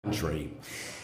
country.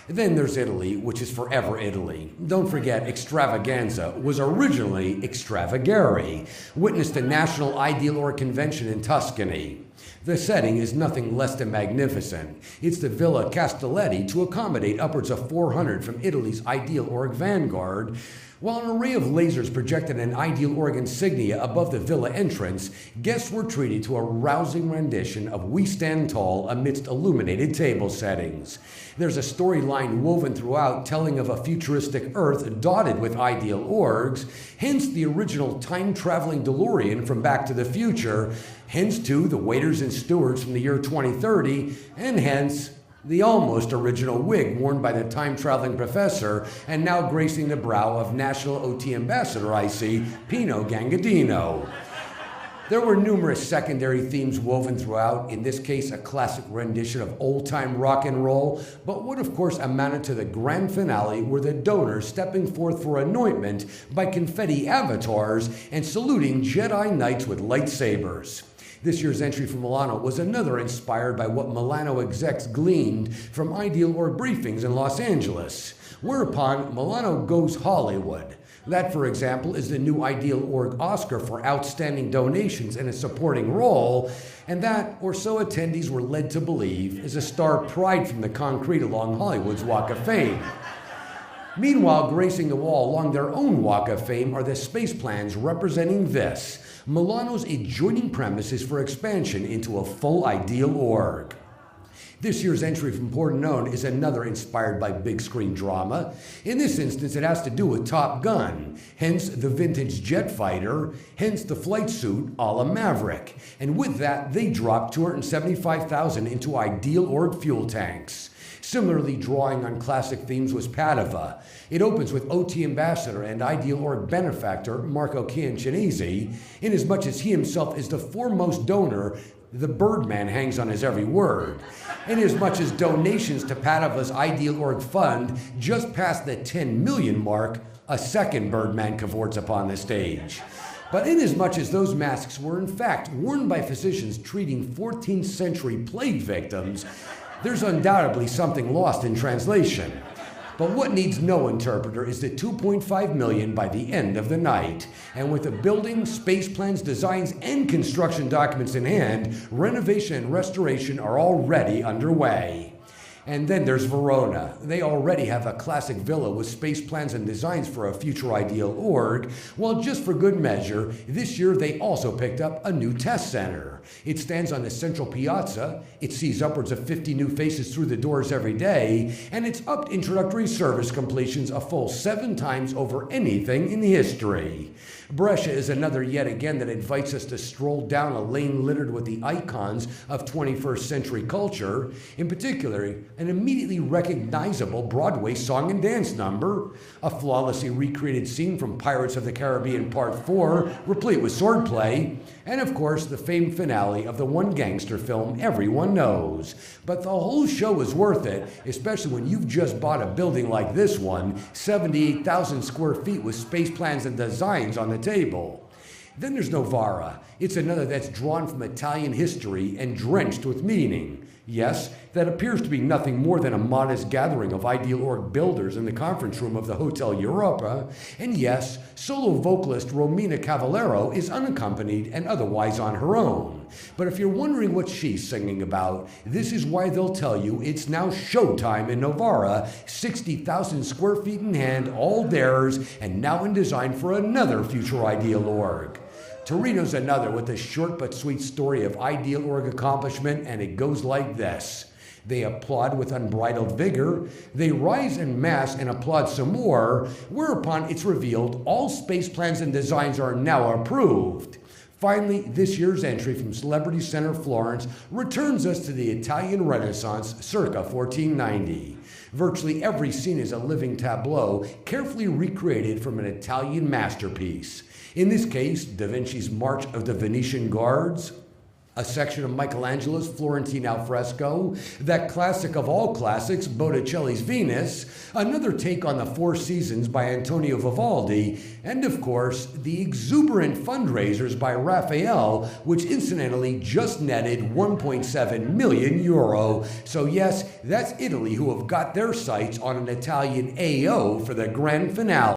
Then there's Italy, which is forever Italy. Don't forget, extravaganza was originally extravagare. Witness the National Ideal Org Convention in Tuscany. The setting is nothing less than magnificent. It's the Villa Castelletti to accommodate upwards of 400 from Italy's Ideal Org vanguard, while an array of lasers projected an Ideal Org insignia above the villa entrance. Guests were treated to a rousing rendition of We Stand Tall amidst illuminated table settings. There's a storyline woven throughout telling of a futuristic Earth dotted with Ideal Orgs, hence the original time-traveling DeLorean from Back to the Future, hence too the waiters and stewards from the year 2030, and hence the almost original wig worn by the time-traveling professor and now gracing the brow of National OT Ambassador I see, Pino Gangadino. There were numerous secondary themes woven throughout, in this case a classic rendition of old-time rock and roll, but what of course amounted to the grand finale were the donors stepping forth for anointment by confetti avatars and saluting Jedi Knights with lightsabers. This year's entry from Milano was another inspired by what Milano execs gleaned from Ideal Org briefings in Los Angeles, whereupon Milano goes Hollywood. That, for example, is the new Ideal Org Oscar for outstanding donations in a supporting role, and that, or so attendees were led to believe, is a star pried from the concrete along Hollywood's Walk of Fame. Meanwhile, gracing the wall along their own Walk of Fame are the space plans representing this, Milano's adjoining premises for expansion into a full Ideal Org. This year's entry from Pordenone is another inspired by big screen drama. In this instance, it has to do with Top Gun, hence the vintage jet fighter, hence the flight suit a la Maverick. And with that, they dropped $275,000 into Ideal Org fuel tanks. Similarly, drawing on classic themes was Padova. It opens with OT Ambassador and Ideal Org benefactor Marco Ciancinesi. Inasmuch as he himself is the foremost donor, the Birdman hangs on his every word. Inasmuch as donations to Padova's Ideal Org fund just passed the 10 million mark, a second Birdman cavorts upon the stage. But inasmuch as those masks were in fact worn by physicians treating 14th century plague victims, there's undoubtedly something lost in translation. But what needs no interpreter is the $2.5 million by the end of the night. And with the building, space plans, designs, and construction documents in hand, renovation and restoration are already underway. And then there's Verona. They already have a classic villa with space plans and designs for a future Ideal Org. Well, just for good measure, this year they also picked up a new test center. It stands on the central piazza, it sees upwards of 50 new faces through the doors every day, and it's upped introductory service completions a full 7 times over anything in history. Brescia is another yet again that invites us to stroll down a lane littered with the icons of 21st century culture, in particular, an immediately recognizable Broadway song and dance number, a flawlessly recreated scene from Pirates of the Caribbean Part 4, replete with swordplay, and of course the famed finale of the one gangster film everyone knows. But the whole show is worth it, especially when you've just bought a building like this one, 78,000 square feet with space plans and designs on the table. Then there's Novara. It's another that's drawn from Italian history and drenched with meaning. Yes, that appears to be nothing more than a modest gathering of Ideal Org builders in the conference room of the Hotel Europa. And yes, solo vocalist Romina Cavallero is unaccompanied and otherwise on her own. But if you're wondering what she's singing about, this is why they'll tell you it's now showtime in Novara, 60,000 square feet in hand, all theirs, and now in design for another future Ideal Org. Torino's another with a short but sweet story of Ideal Org accomplishment, and it goes like this. They applaud with unbridled vigor, they rise en masse and applaud some more, whereupon it's revealed all space plans and designs are now approved. Finally, this year's entry from Celebrity Center Florence returns us to the Italian Renaissance circa 1490. Virtually every scene is a living tableau, carefully recreated from an Italian masterpiece. In this case, Da Vinci's March of the Venetian Guards, a section of Michelangelo's Florentine alfresco, that classic of all classics, Botticelli's Venus, another take on the Four Seasons by Antonio Vivaldi, and of course, the exuberant fundraisers by Raphael, which incidentally just netted 1.7 million euro. So yes, that's Italy who have got their sights on an Italian AO for the grand finale.